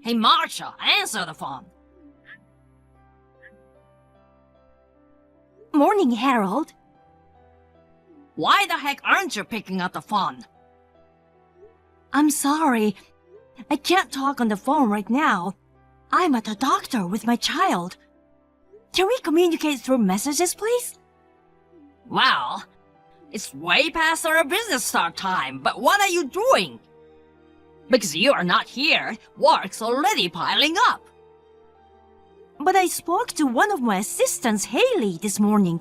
Hey, Marcia, answer the phone. Morning, Harold. Why the heck aren't you picking up the phone? I'm sorry. I can't talk on the phone right now. I'm at the doctor with my child. Can we communicate through messages, please? Well, it's way past our business start time, but what are you doing? Because you are not here, work's already piling up. But I spoke to one of my assistants, Haley, this morning.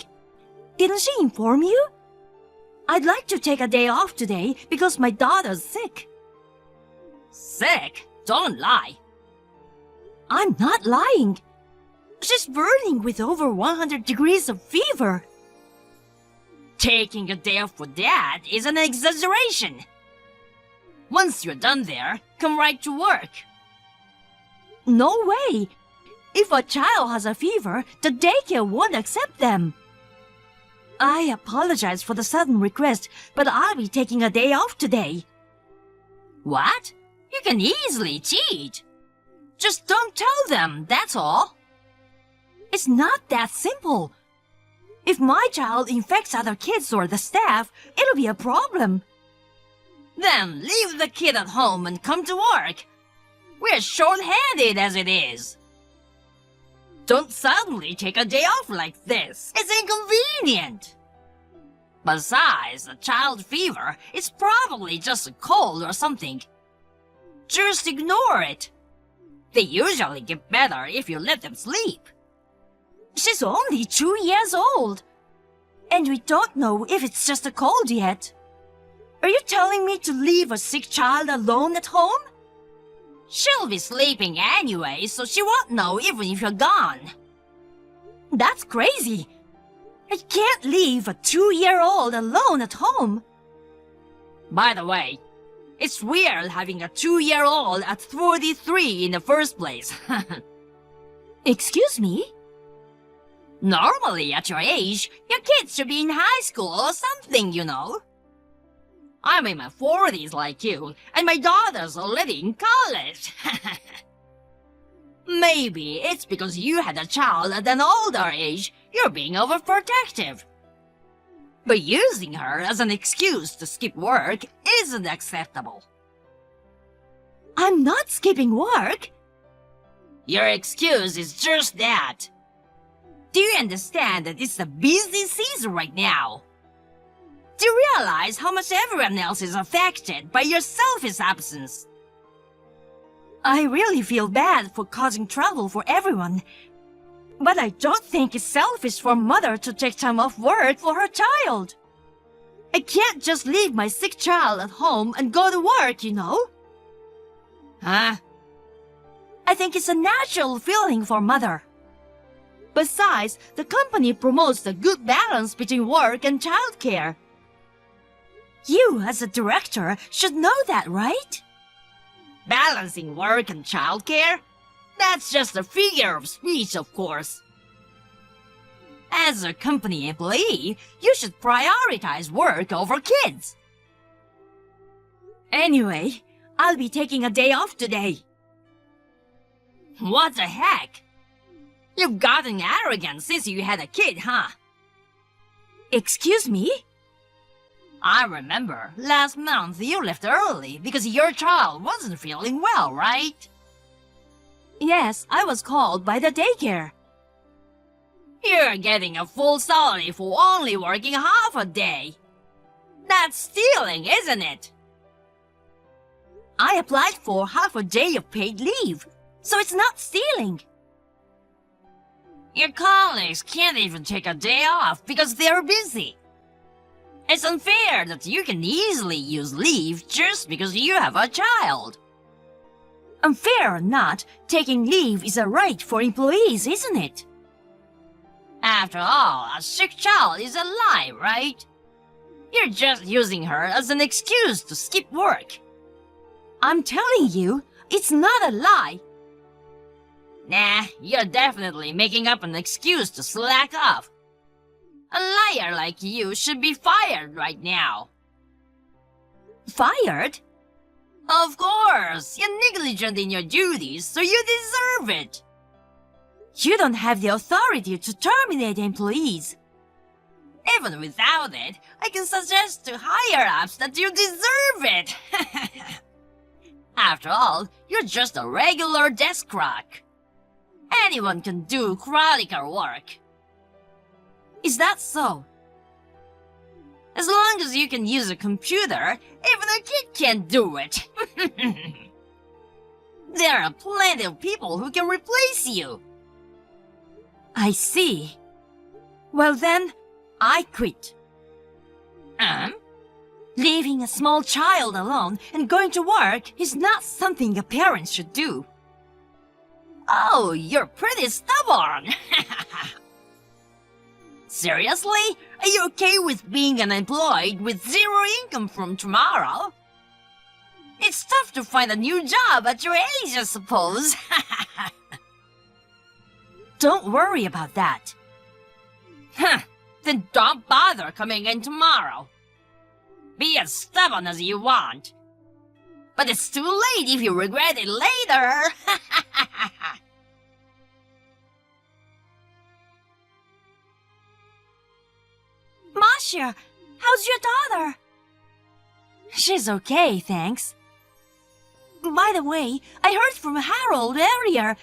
Didn't she inform you? I'd like to take a day off today because my daughter's sick. Sick? Don't lie. I'm not lying. She's burning with over 100 degrees of fever. Taking a day off for that is an exaggeration. Once you're done there, come right to work. No way. If a child has a fever, the daycare won't accept them. I apologize for the sudden request, but I'll be taking a day off today. What? You can easily cheat. Just don't tell them, that's all. It's not that simple. If my child infects other kids or the staff, it'll be a problem. Then leave the kid at home and come to work. We're short-handed as it is. Don't suddenly take a day off like this. It's inconvenient. Besides, a child fever is probably just a cold or something. Just ignore it. They usually get better if you let them sleep. She's only 2 years old. And we don't know if it's just a cold yet. Are you telling me to leave a sick child alone at home? She'll be sleeping anyway, so she won't know even if you're gone. That's crazy. I can't leave a 2-year-old alone at home. By the way, it's weird having a 2-year-old at 43 in the first place. Excuse me? Normally, at your age, your kids should be in high school or something, you know. I'm in my 40s like you, and my daughter's already in college. Maybe it's because you had a child at an older age, you're being overprotective. But using her as an excuse to skip work isn't acceptable. I'm not skipping work. Your excuse is just that. Do you understand that it's the busy season right now? Do you realize how much everyone else is affected by your selfish absence? I really feel bad for causing trouble for everyone. But I don't think it's selfish for a mother to take time off work for her child. I can't just leave my sick child at home and go to work, you know? Huh? I think it's a natural feeling for a mother. Besides, the company promotes the good balance between work and childcare. You, as a director, should know that, right? Balancing work and childcare? That's just a figure of speech, of course. As a company employee, you should prioritize work over kids. Anyway, I'll be taking a day off today. What the heck? You've gotten arrogant since you had a kid, huh? Excuse me? I remember, last month you left early because your child wasn't feeling well, right? Yes, I was called by the daycare. You're getting a full salary for only working half a day. That's stealing, isn't it? I applied for half a day of paid leave, so it's not stealing. Your colleagues can't even take a day off because they're busy. It's unfair that you can easily use leave just because you have a child. Unfair or not, taking leave is a right for employees, isn't it? After all, a sick child is a lie, right? You're just using her as an excuse to skip work. I'm telling you, it's not a lie. Nah, you're definitely making up an excuse to slack off. A liar like you should be fired right now. Fired? Of course, you're negligent in your duties, so you deserve it. You don't have the authority to terminate employees. Even without it, I can suggest to higher-ups that you deserve it. After all, you're just a regular desk clerk. Anyone can do clerical work. Is that so? As long as you can use a computer, even a kid can do it. There are plenty of people who can replace you. I see. Well then, I quit. Leaving a small child alone and going to work is not something a parent should do. Oh, you're pretty stubborn. Seriously? Are you okay with being unemployed with zero income from tomorrow? It's tough to find a new job at your age, I suppose. Don't worry about that. Then don't bother coming in tomorrow. Be as stubborn as you want. But it's too late if you regret it later. Masha, how's your daughter? She's okay, thanks. By the way, I heard from Harold earlier.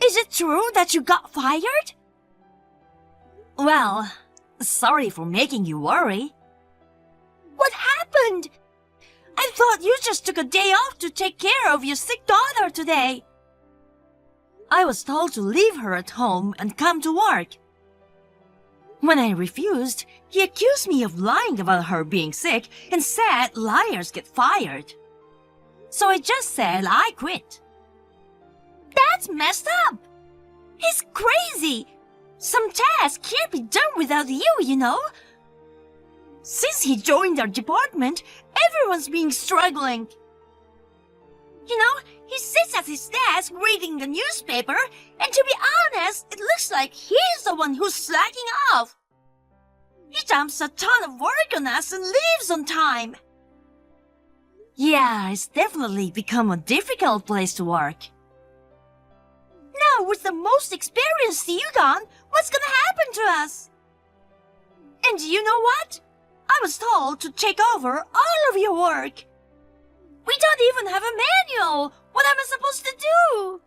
Is it true that you got fired? Well, sorry for making you worry. What happened? I thought you just took a day off to take care of your sick daughter today. I was told to leave her at home and come to work. When I refused, he accused me of lying about her being sick and said liars get fired. So I just said I quit. That's messed up. He's crazy. Some tasks can't be done without you, you know. Since he joined our department, everyone's been struggling. You know, he sits at his desk reading the newspaper, and to be honest, it looks like he's the one who's slacking off. He dumps a ton of work on us and leaves on time. Yeah, it's definitely become a difficult place to work. Now, with the most experienced Yugon, what's gonna happen to us? And you know what? I was told to take over all of your work. We don't even have a manual. What am I supposed to do?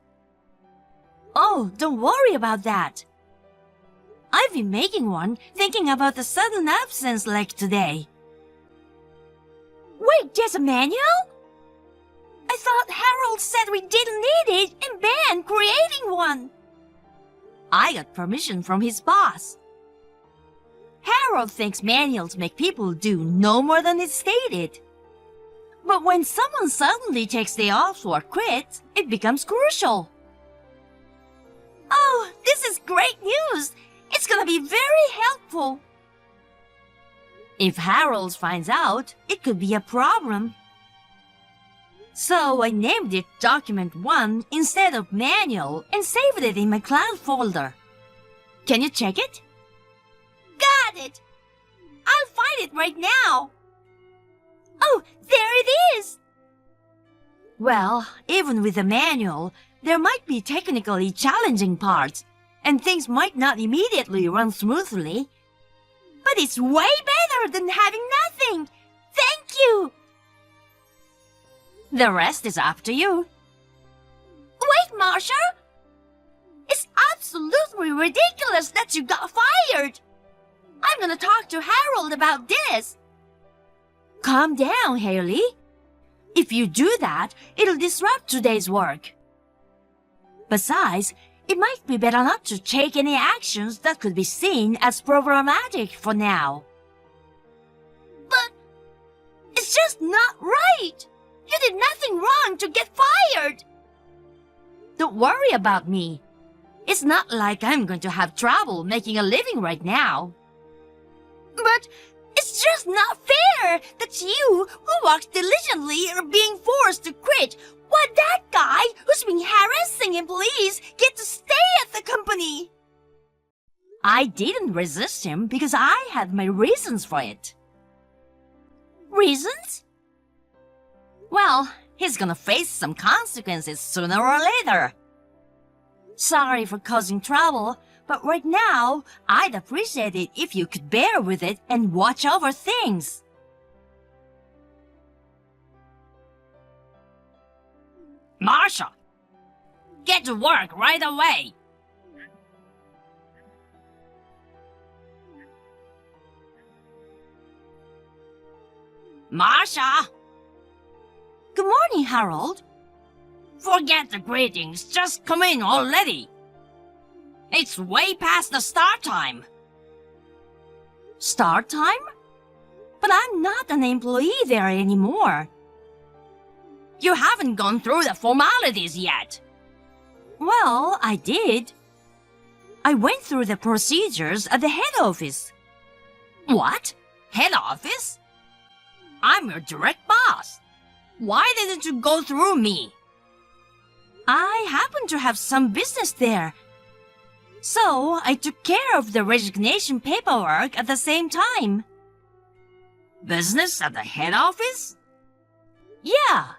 Oh, don't worry about that. I've been making one, thinking about the sudden absence like today. Wait, there's a manual? I thought Harold said we didn't need it and banned creating one. I got permission from his boss. Harold thinks manuals make people do no more than it's stated. But when someone suddenly takes day off or quits, it becomes crucial. Oh, this is great news! It's gonna be very helpful. If Harold finds out, it could be a problem. So I named it Document 1 instead of Manual and saved it in my cloud folder. Can you check it? Got it! I'll find it right now. Oh, there it is! Well, even with the manual, there might be technically challenging parts, and things might not immediately run smoothly. But it's way better than having nothing! Thank you! The rest is up to you. Wait, Marsha! It's absolutely ridiculous that you got fired! I'm gonna talk to Harold about this. Calm down, Haley. If you do that, it'll disrupt today's work. Besides, it might be better not to take any actions that could be seen as problematic for now. But it's just not right. You did nothing wrong to get fired. Don't worry about me. It's not like I'm going to have trouble making a living right now. But it's just not fair that you, who worked diligently, are being forced to quit, while that guy who's been harassing employees gets to stay at the company. I didn't resist him because I had my reasons for it. Reasons? Well, He's gonna face some consequences sooner or later. Sorry for causing trouble, but right now, I'd appreciate it if you could bear with it and watch over things. Marsha, get to work right away. Marsha, Good morning, Harold. forget the greetings. Just come in already. It's way past the start time. Start time? But I'm not an employee there anymore. You haven't gone through the formalities yet. Well, I did. I went through the procedures at the head office. What? Head office? I'm your direct boss. Why didn't you go through me? I happen to have some business there. So I took care of the resignation paperwork at the same time. Business at the head office? Yeah.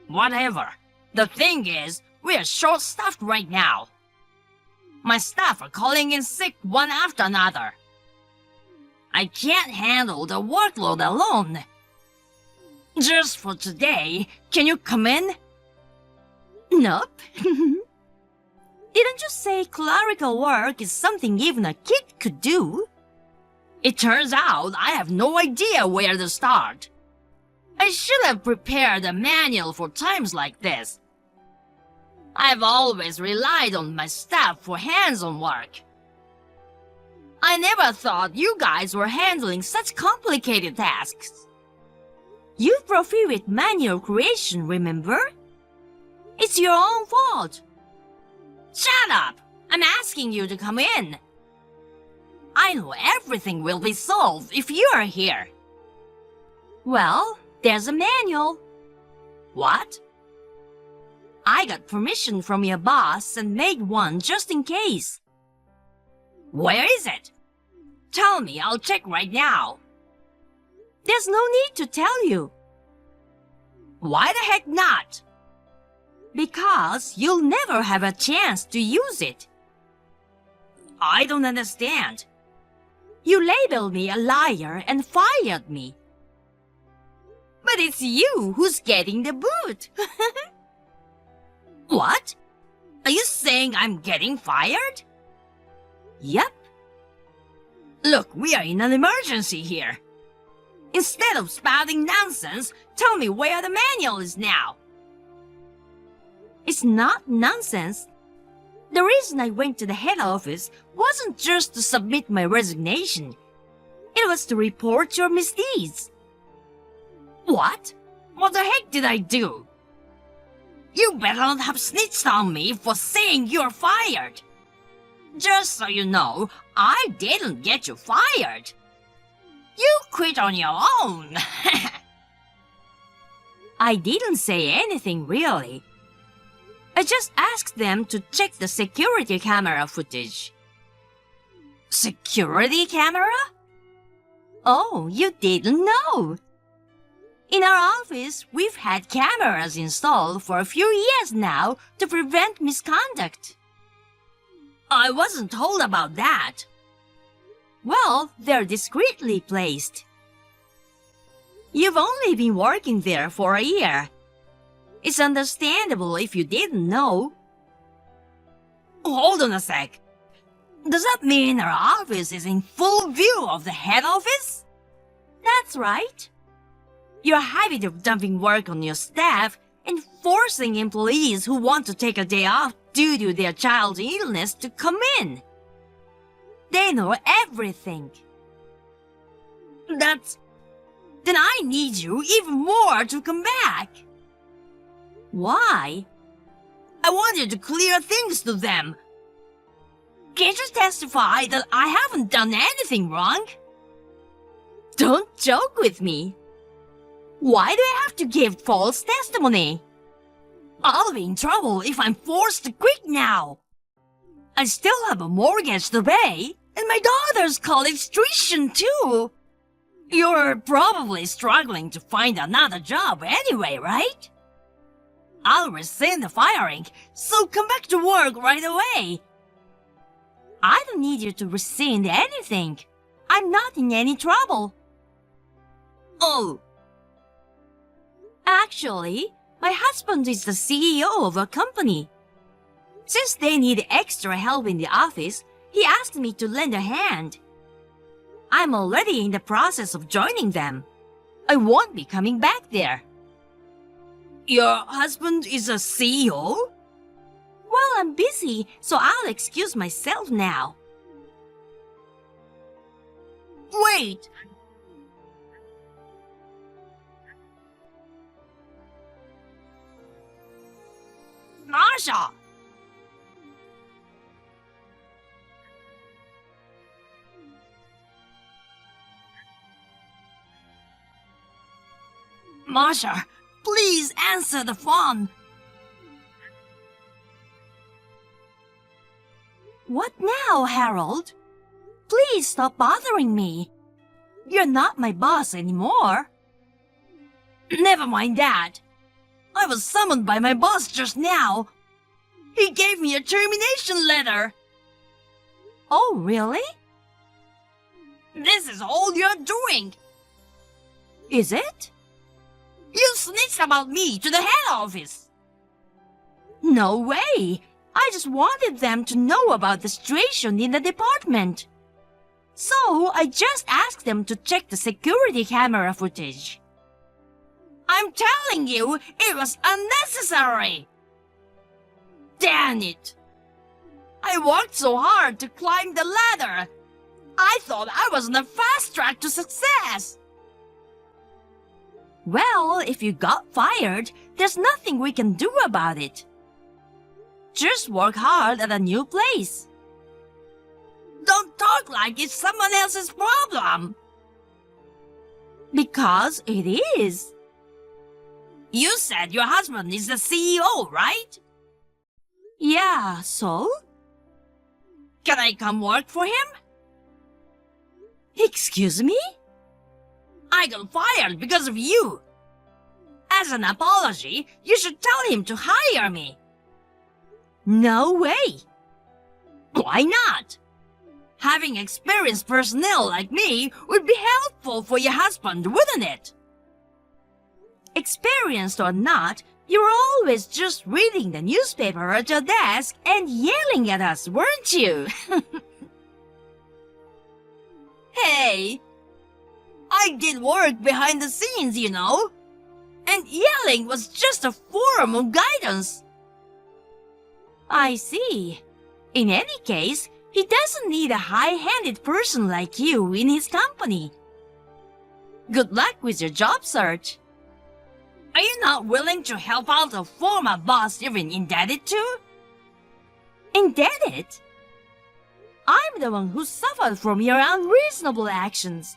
Whatever. The thing is, we're short-staffed right now. My staff are calling in sick one after another. I can't handle the workload alone. Just for today, can you come in? Nope. Didn't you say clerical work is something even a kid could do? It turns out I have no idea where to start. I should have prepared a manual for times like this. I've always relied on my staff for hands-on work. I never thought you guys were handling such complicated tasks. You prohibit manual creation, remember? It's your own fault. Shut up! I'm asking you to come in. I know everything will be solved if you are here. Well, there's a manual. What? I got permission from your boss and made one just in case. Where is it? Tell me, I'll check right now. There's no need to tell you. Why the heck not? Because you'll never have a chance to use it. I don't understand. You labeled me a liar and fired me. But it's you who's getting the boot. What? Are you saying I'm getting fired? Yep. Look, we are in an emergency here. Instead of spouting nonsense, tell me where the manual is now. It's not nonsense. The reason I went to the head office wasn't just to submit my resignation. It was to report your misdeeds. What? What the heck did I do? You better not have snitched on me for saying you're fired. Just so you know, I didn't get you fired. You quit on your own. I didn't say anything really. I just asked them to check the security camera footage. Security camera? Oh, you didn't know? In our office, we've had cameras installed for a few years now to prevent misconduct. I wasn't told about that. Well, they're discreetly placed. You've only been working there for a year. It's understandable if you didn't know. Hold on a sec. Does that mean our office is in full view of the head office? That's right. Your habit of dumping work on your staff and forcing employees who want to take a day off due to their child's illness to come in. They know everything. Then I need you even more to come back. Why? I want you to clear things to them. Can't you testify that I haven't done anything wrong? Don't joke with me. Why do I have to give false testimony? I'll be in trouble if I'm forced to quit now. I still have a mortgage to pay, and my daughter's college tuition too. You're probably struggling to find another job anyway, right? I'll rescind the firing, so come back to work right away. I don't need you to rescind anything. I'm not in any trouble. Oh, Actually, my husband is the CEO of a company. Since they need extra help in the office, he asked me to lend a hand. I'm already in the process of joining them. I won't be coming back there. your husband is a CEO? Well, I'm busy, so I'll excuse myself now. Wait! Marsha! Marsha, please answer the phone. What now, Harold? Please stop bothering me. You're not my boss anymore. Never mind that. I was summoned by my boss just now. He gave me a termination letter. Oh, really? This is all you're doing. Is it? You snitched about me to the head office. No way. I just wanted them to know about the situation in the department. So I just asked them to check the security camera footage. I'm telling you, it was unnecessary. Damn it. I worked so hard to climb the ladder. I thought I was on a fast track to success. Well, if you got fired, there's nothing we can do about it. Just work hard at a new place. Don't talk like it's someone else's problem. Because it is. You said your husband is the CEO, right? Yeah, so? Can I come work for him? Excuse me? I got fired because of you. As an apology, you should tell him to hire me. No way. Why not? Having experienced personnel like me would be helpful for your husband, wouldn't it? Experienced or not, you were always just reading the newspaper at your desk and yelling at us, weren't you? Hey, I did work behind the scenes, you know. And yelling was just a form of guidance. I see. In any case, he doesn't need a high-handed person like you in his company. Good luck with your job search. Are you not willing to help out a former boss you've been indebted to? Indebted? I'm the one who suffered from your unreasonable actions.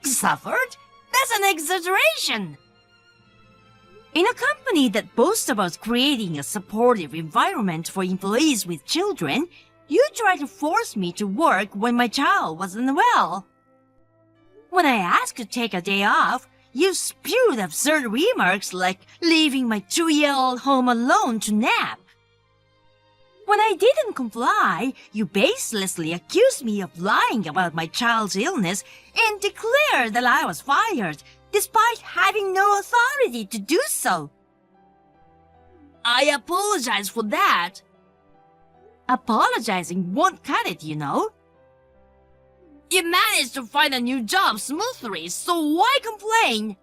Suffered? That's an exaggeration. In a company that boasts about creating a supportive environment for employees with children, you tried to force me to work when my child wasn't well. When I asked to take a day off, you spewed absurd remarks like leaving my 2-year-old home alone to nap. When I didn't comply, you baselessly accused me of lying about my child's illness and declared that I was fired, despite having no authority to do so. I apologize for that. Apologizing won't cut it, you know. You managed to find a new job smoothly, so why complain?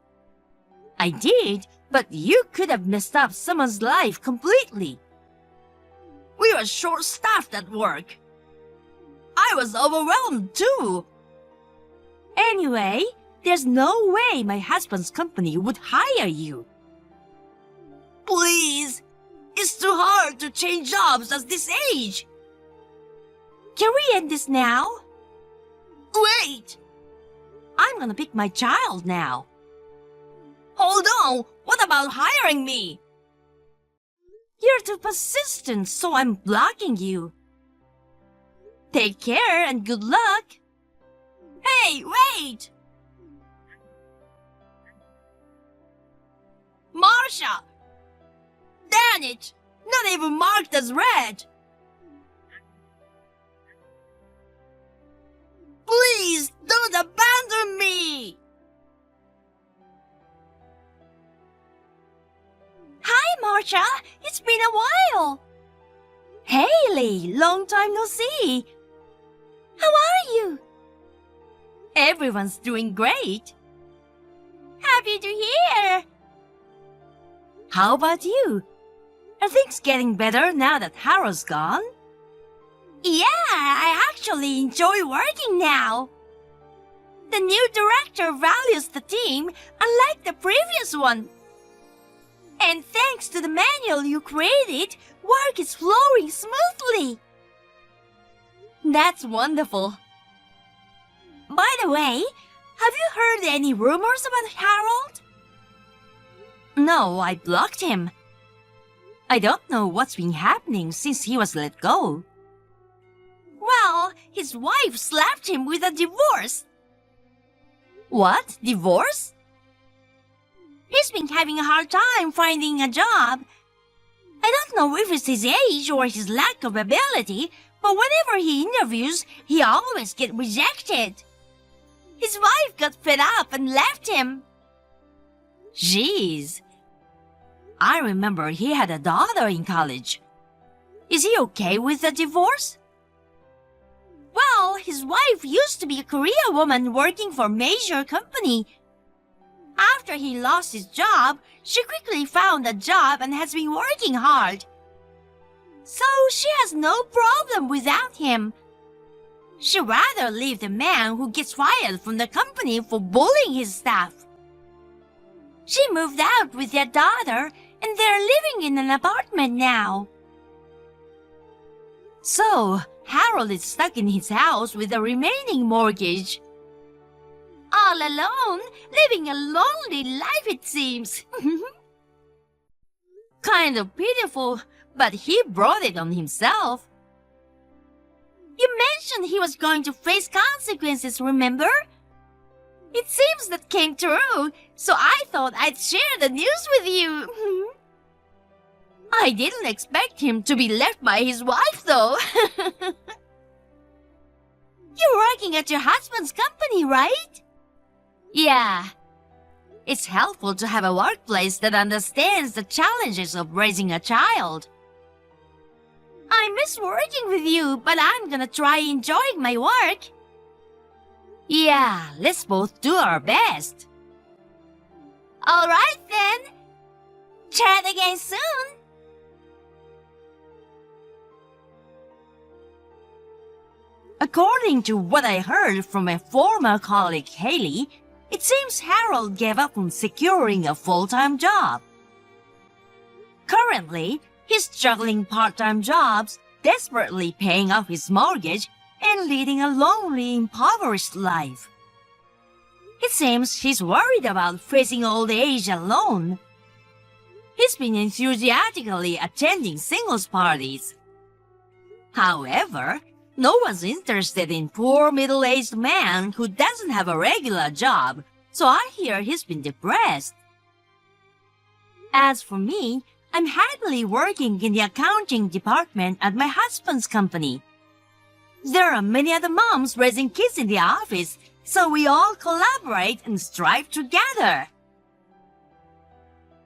I did, but you could have messed up someone's life completely. We were short-staffed at work. I was overwhelmed too. Anyway, there's no way my husband's company would hire you. Please, it's too hard to change jobs at this age. Can we end this now? Wait! I'm gonna pick my child now. Hold on, what about hiring me? You're too persistent, so I'm blocking you. Take care and good luck. Hey, wait! Marcia! Damn it! Not even marked as red! Please, don't abandon me! Hi, Marcia. It's been a while. Haley, long time no see. How are you? Everyone's doing great. Happy to hear. How about you? Are things getting better now that Harold's gone? Yeah, I actually enjoy working now. The new director values the team unlike the previous one. And thanks to the manual you created, work is flowing smoothly. That's wonderful. By the way, have you heard any rumors about Harold? No, I blocked him. I don't know what's been happening since he was let go. Well, his wife slapped him with a divorce. What? Divorce? He's been having a hard time finding a job. I don't know if it's his age or his lack of ability, but whenever he interviews, he always gets rejected. His wife got fed up and left him. Jeez. I remember he had a daughter in college. Is he okay with the divorce? Well, his wife used to be a career woman working for a major company. After he lost his job, she quickly found a job and has been working hard. So she has no problem without him. She'd rather leave the man who gets fired from the company for bullying his staff. She moved out with their daughter and they're living in an apartment now. So, Harold is stuck in his house with the remaining mortgage. All alone, living a lonely life it seems. Kind of pitiful, but he brought it on himself. You mentioned he was going to face consequences, remember? It seems that came true, so I thought I'd share the news with you. I didn't expect him to be left by his wife, though. You're working at your husband's company, right? Yeah. It's helpful to have a workplace that understands the challenges of raising a child. I miss working with you, but I'm gonna try enjoying my work. Yeah, let's both do our best. All right then. Chat again soon. According to what I heard from a former colleague, Haley, it seems Harold gave up on securing a full-time job. Currently, he's juggling part-time jobs, desperately paying off his mortgage, and leading a lonely, impoverished life. It seems he's worried about facing old age alone. He's been enthusiastically attending singles parties. However, no one's interested in poor middle-aged man who doesn't have a regular job, so I hear he's been depressed. As for me, I'm happily working in the accounting department at my husband's company. There are many other moms raising kids in the office, so we all collaborate and strive together.